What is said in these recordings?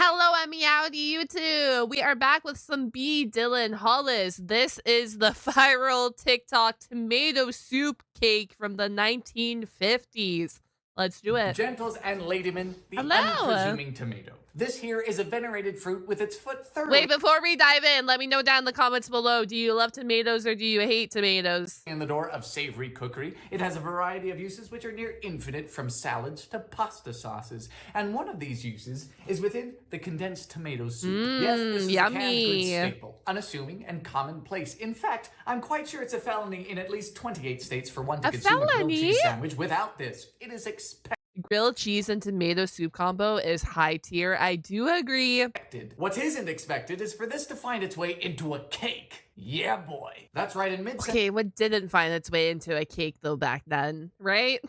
Hello, I'm Meowdy YouTube. We are back with some B. Dylan Hollis. This is the viral TikTok tomato soup cake from the 1950s. Let's do it. Gentles and ladymen, the Hello. unpresuming tomato. This here is a venerated fruit with its foot thoroughly Wait, before we dive in, let me know down in the comments below. Do you love tomatoes or do you hate tomatoes? in the door of savory cookery. It has a variety of uses which are near infinite, from salads to pasta sauces. And one of these uses is within the condensed tomato soup. Yes, this is yummy. a canned goods staple, unassuming and commonplace. In fact, I'm quite sure it's a felony in at least 28 states for one to consume a grilled cheese sandwich without this. It is expected. Grilled cheese and tomato soup combo is high tier. I do agree. What isn't expected is for this to find its way into a cake. Yeah, boy. That's right, in mid-century Okay, what didn't find its way into a cake though back then, right?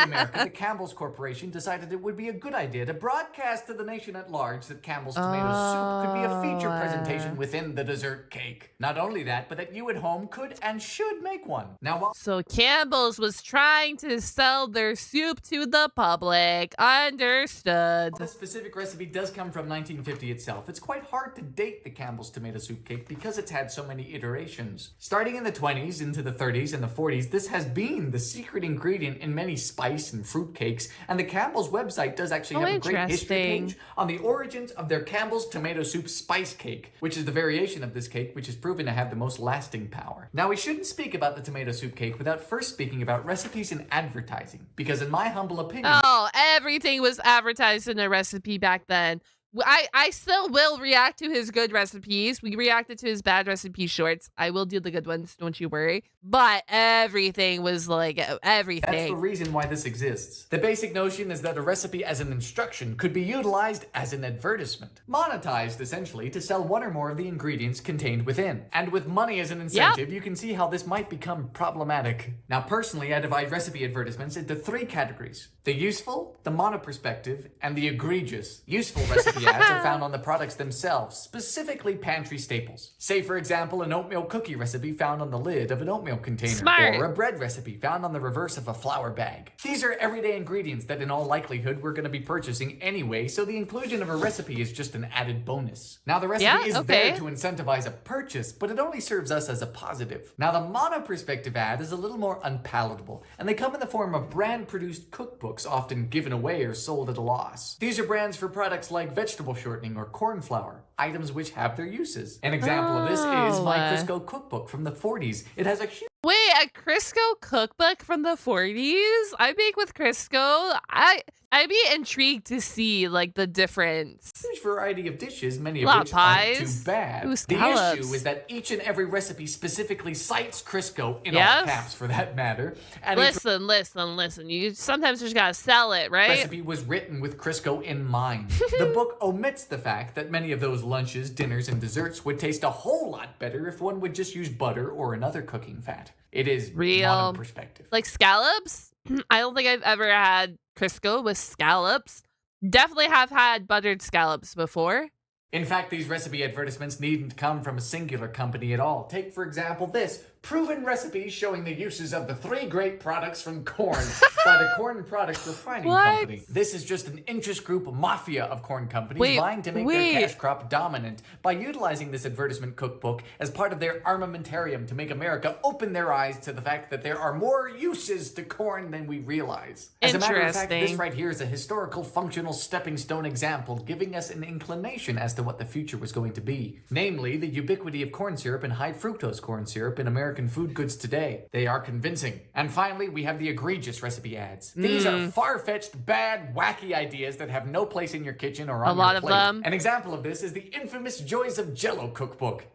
America, the Campbell's Corporation decided it would be a good idea to broadcast to the nation at large that Campbell's tomato soup could be a feature presentation within the dessert cake. Not only that, but that you at home could and should make one. Now, while So Campbell's was trying to sell their soup to the public. Understood. this specific recipe does come from 1950 itself, it's quite hard to date the Campbell's tomato soup cake because it's had so many iterations. Starting in the 20s into the 30s and the 40s, this has been the secret ingredient in many spice and fruit cakes, and the Campbell's website does actually have a great history page on the origins of their Campbell's tomato soup spice cake, which is the variation of this cake which is proven to have the most lasting power. Now, we shouldn't speak about the tomato soup cake without first speaking about recipes and advertising, because in my humble opinion, Everything was advertised in a recipe back then. I still will react to his good recipes. We reacted to his bad recipe shorts. I will do the good ones, don't you worry. But everything was like everything. That's the reason why this exists. The basic notion is that a recipe as an instruction could be utilized as an advertisement. Monetized, essentially, to sell one or more of the ingredients contained within. And with money as an incentive, you can see how this might become problematic. Now, personally, I divide recipe advertisements into three categories: the useful, the monoperspective, and the egregious. Useful recipe ads are found on the products themselves, specifically pantry staples. Say, for example, an oatmeal cookie recipe found on the lid of an oatmeal container, Smart. or a bread recipe found on the reverse of a flour bag. These are everyday ingredients that in all likelihood we're going to be purchasing anyway, so the inclusion of a recipe is just an added bonus. Now, the recipe is there to incentivize a purchase, but it only serves us as a positive. Now, the monoperspective ad is a little more unpalatable, and they come in the form of brand-produced cookbooks, often given away or sold at a loss. These are brands for products like vegetable shortening or corn flour, items which have their uses. An example of this is my Crisco cookbook from the 40s. It has a huge Wait, a Crisco cookbook from the 40s? I bake with Crisco. I'd be intrigued to see like the difference. huge variety of dishes, many of which aren't too bad. The issue is that each and every recipe specifically cites Crisco in all caps, for that matter. And listen. You sometimes just gotta sell it, right? The recipe was written with Crisco in mind. The book omits the fact that many of those lunches, dinners, and desserts would taste a whole lot better if one would just use butter or another cooking fat. It is real perspective. Like scallops? I don't think I've ever had Crisco with scallops. Definitely have had buttered scallops before. In fact, these recipe advertisements needn't come from a singular company at all. Take, for example, this proven recipe showing the uses of the 3 great products from corn by the Corn Products Refining Company. This is just an interest group mafia of corn companies vying to make their cash crop dominant by utilizing this advertisement cookbook as part of their armamentarium to make America open their eyes to the fact that there are more uses to corn than we realize. As a matter of fact, this right here is a historical functional stepping stone example giving us an inclination as to what the future was going to be. Namely, the ubiquity of corn syrup and high fructose corn syrup in American food goods today. They are convincing. And finally, we have the egregious recipe ads. These are far-fetched, bad, wacky ideas that have no place in your kitchen or on your plate. An example of this is the infamous Joys of Jello cookbook.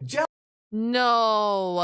No,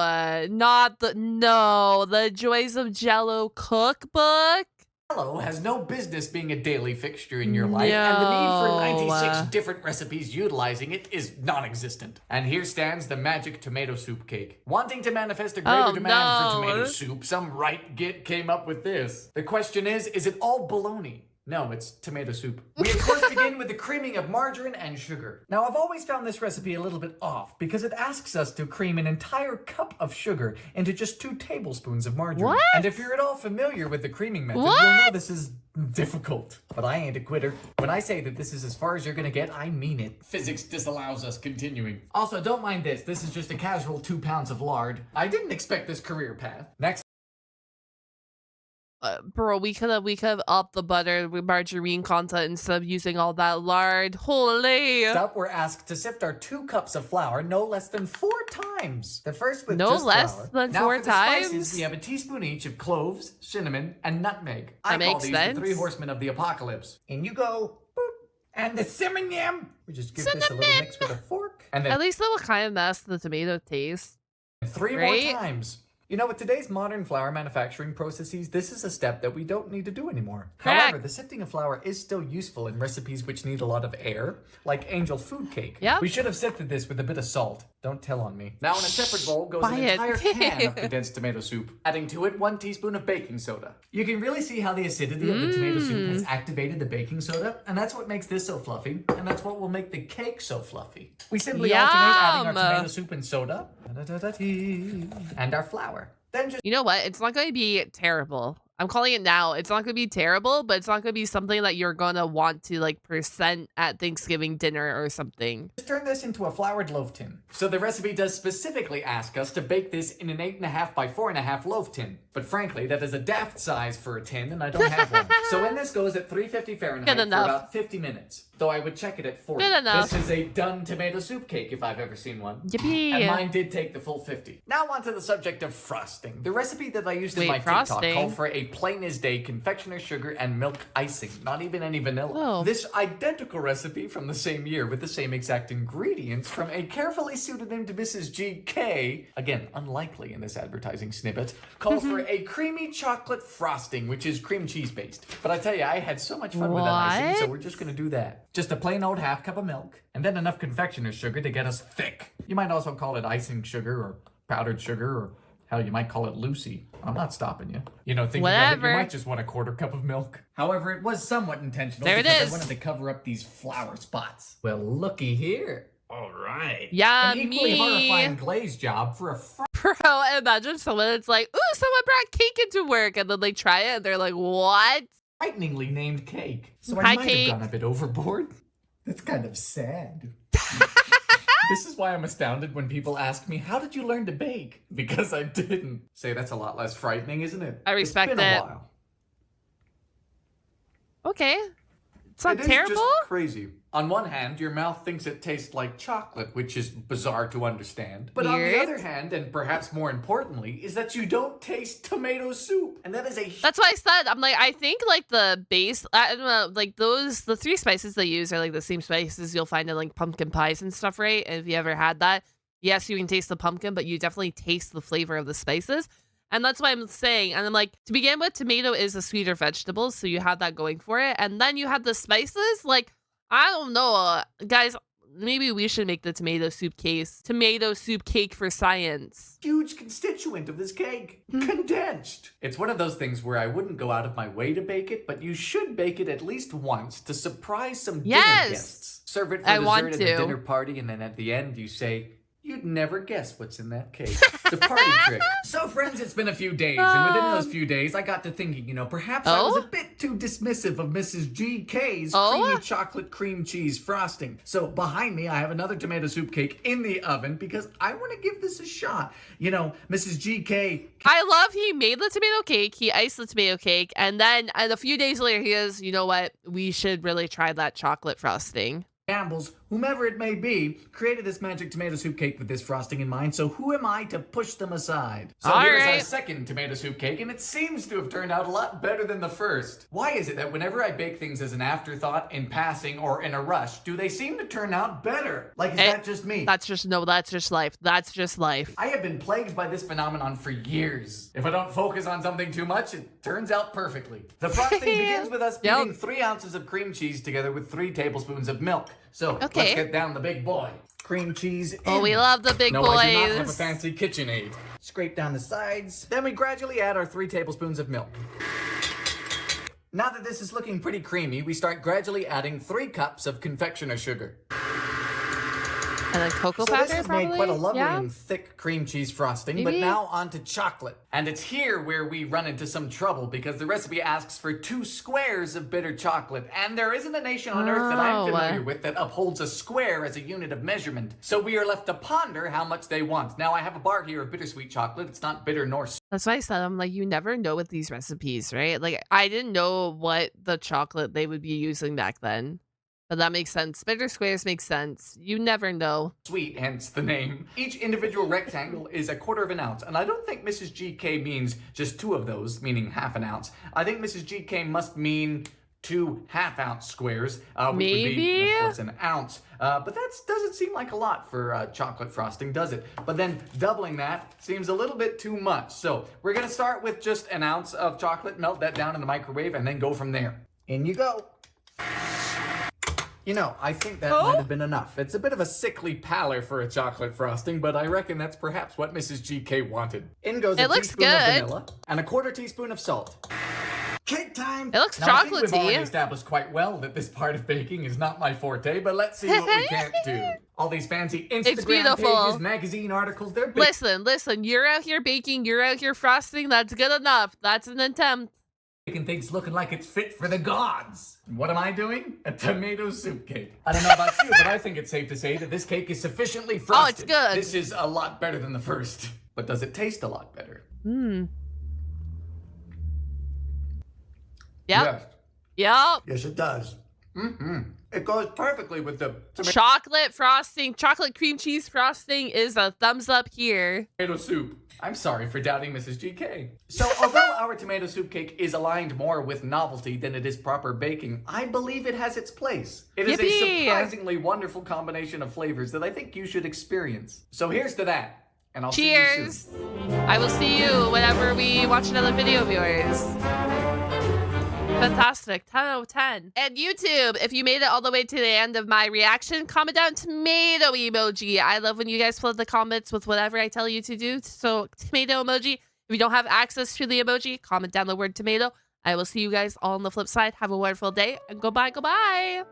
the Joys of Jello cookbook. Jello has no business being a daily fixture in your life, and the need for 96 different recipes utilizing it is non-existent. And here stands the magic tomato soup cake. Wanting to manifest a greater demand for tomato soup, some right git came up with this. The question is it all baloney? No, it's tomato soup. We of course begin with the creaming of margarine and sugar. Now I've always found this recipe a little bit off because it asks us to cream an entire cup of sugar into just 2 tablespoons of margarine. What? And if you're at all familiar with the creaming method, What? you'll know this is difficult. But I ain't a quitter. When I say that this is as far as you're gonna get, I mean it. Physics disallows us continuing. Also, don't mind this. This is just a casual 2 pounds of lard. I didn't expect this career path. Next. Bro, we could have upped the butter with margarine content instead of using all that lard. Holy! Up, we're asked to sift our 2 cups of flour no less than 4 times. The first with No just less flour. than Now 4 for the spices, times? we have a teaspoon each of cloves, cinnamon, and nutmeg. I That call makes these sense. the 3 horsemen of the apocalypse. In you go. Boop. And the cinnamon. We just give this a little Cinnamon. mix with a fork. And then At least that will kind of mask the tomato taste. 3 right? more times. You know, with today's modern flour manufacturing processes, this is a step that we don't need to do anymore. Correct. However, the sifting of flour is still useful in recipes which need a lot of air, like angel food cake. Yep. We should have sifted this with a bit of salt. Don't tell on me. Now in a separate bowl goes Buy an it. entire can of condensed tomato soup, adding to it 1 teaspoon of baking soda. You can really see how the acidity of the tomato soup has activated the baking soda, and that's what makes this so fluffy, and that's what will make the cake so fluffy. We simply alternate adding our Yum. tomato soup and soda, and our flour. Then just You know what? It's not going to be terrible. I'm calling it now. It's not going to be terrible, but it's not going to be something that you're going to want to like present at Thanksgiving dinner or something. turn this into a floured loaf tin. So the recipe does specifically ask us to bake this in an 8.5 by 4.5 loaf tin. But frankly, that is a daft size for a tin, and I don't have one. So in this goes at 350 Fahrenheit Good for enough. about 50 minutes. Though I would check it at 40. Good enough. This is a done tomato soup cake if I've ever seen one. Yippee. And mine did take the full 50. Now on to the subject of frosting. The recipe that I used in Wait, my TikTok frosting? called for a plain as day confectioner's sugar and milk icing, not even any vanilla. Oh. This identical recipe from the same year with the same exact ingredients from a carefully pseudonymed Mrs. GK, again, unlikely in this advertising snippet, calls for a creamy chocolate frosting, which is cream cheese based. But I tell you, I had so much fun with that icing, so What? we're just gonna do that. Just a plain old half cup of milk, and then enough confectioner's sugar to get us thick. You might also call it icing sugar or powdered sugar, or hell, you might call it Lucy. I'm not stopping you. You know, thinking of it, Whatever. you might just want a 1/4 cup of milk. However, it was somewhat intentional There it because is. I wanted to cover up these flour spots. Well, looky here. All right. An equally horrifying Yummy. glaze job for a Bro, imagine someone that's like, ooh, someone brought cake into work. And then they try it and they're like, what? frighteningly named cake. So Hi, I might Cake. have gone a bit overboard. That's kind of sad. This is why I'm astounded when people ask me, how did you learn to bake? Because I didn't. Say, that's a lot less frightening, isn't it? I respect It's been it. a while. Okay. It's not It is terrible. just crazy. On one hand, your mouth thinks it tastes like chocolate, which is bizarre to understand. But on the Weird. other hand, and perhaps more importantly, is that you don't taste tomato soup. And that is a That's why I said, I'm like, I think like the base, I don't know, like the 3 spices they use are like the same spices you'll find in like pumpkin pies and stuff, right? And if you ever had that, yes, you can taste the pumpkin, but you definitely taste the flavor of the spices. And that's why I'm saying, and I'm like, to begin with, tomato is a sweeter vegetable, so you have that going for it. And then you have the spices, like, I don't know, guys, maybe we should make the tomato soup cake for science. huge constituent of this cake. Condensed. It's one of those things where I wouldn't go out of my way to bake it, but you should bake it at least once to surprise some dinner Yes! guests. Serve it for I want dessert at a to. dinner party, and then at the end you say, you'd never guess what's in that cake. It's a party trick. So friends, it's been a few days, and within those few days, I got to thinking, you know, perhaps I was a bit too dismissive of Mrs. GK's creamy chocolate cream cheese frosting. So behind me, I have another tomato soup cake in the oven because I want to give this a shot. You know, Mrs. GK I love he made the tomato cake, he iced the tomato cake, and then a few days later he goes, you know what, we should really try that chocolate frosting. Campbell's, whomever it may be, created this magic tomato soup cake with this frosting in mind, so who am I to push them aside? So All here's our right. second tomato soup cake, and it seems to have turned out a lot better than the first. Why is it that whenever I bake things as an afterthought, in passing, or in a rush, do they seem to turn out better? Like, is that just me? That's just life. That's just life. I have been plagued by this phenomenon for years. If I don't focus on something too much, it turns out perfectly. The frosting begins with us Yep. beating 3 ounces of cream cheese together with 3 tablespoons of milk. So, let's Okay. get down the big boy. Cream cheese in. Oh, we love the big No, boys. I do not have a fancy KitchenAid. Scrape down the sides. Then we gradually add our 3 tablespoons of milk. Now that this is looking pretty creamy, we start gradually adding 3 cups of confectioner sugar. And then cocoa So powder, this has probably? made quite a lovely Yeah? and thick cream cheese frosting, but Maybe? now on to chocolate. And it's here where we run into some trouble because the recipe asks for 2 squares of bitter chocolate, and there isn't a nation on earth that I'm familiar with that upholds a square as a unit of measurement. So we are left to ponder how much they want. Now I have a bar here of bittersweet chocolate. It's not bitter nor sweet. That's why I said, I'm like, you never know with these recipes, right? Like, I didn't know what the chocolate they would be using back then. But that makes sense. Bitter squares make sense. You never know. Sweet, hence the name. Each individual rectangle is 1/4 ounce, and I don't think Mrs. GK means just 2 of those, meaning 1/2 ounce. I think Mrs. GK must mean 2 1/2-ounce squares, which would be, of course, an ounce. But that doesn't seem like a lot for chocolate frosting, does it? But then doubling that seems a little bit too much. So we're gonna start with just 1 ounce of chocolate, melt that down in the microwave, and then go from there. In you go. You know, I think that might have been enough. It's a bit of a sickly pallor for a chocolate frosting, but I reckon that's perhaps what Mrs. GK wanted. In goes a teaspoon of vanilla and 1/4 teaspoon of salt. Cake time! It looks now, I think we've already chocolatey. established quite well that this part of baking is not my forte, but let's see what we can't do. All these fancy Instagram beautiful. pages, magazine articles, they're big. Listen, you're out here baking, you're out here frosting, that's good enough. That's an attempt. Making things looking like it's fit for the gods. What am I doing? A tomato soup cake. I don't know about you, but I think it's safe to say that this cake is sufficiently frosted. Oh, it's good. This is a lot better than the first. But does it taste a lot better? Yep. Yes. Yep. Yes, it does. It goes perfectly with the Chocolate frosting, chocolate cream cheese frosting is a thumbs up here. tomato soup. I'm sorry for doubting Mrs. GK. So, although our tomato soup cake is aligned more with novelty than it is proper baking, I believe it has its place. It is a surprisingly wonderful combination of flavors that I think you should experience. So here's to that, and I'll see you Cheers. soon. I will see you whenever we watch another video of yours. Fantastic. 10 out of 10. And YouTube, if you made it all the way to the end of my reaction, comment down tomato emoji. I love when you guys flood the comments with whatever I tell you to do. So tomato emoji. If you don't have access to the emoji, comment down the word tomato. I will see you guys all on the flip side. Have a wonderful day and goodbye.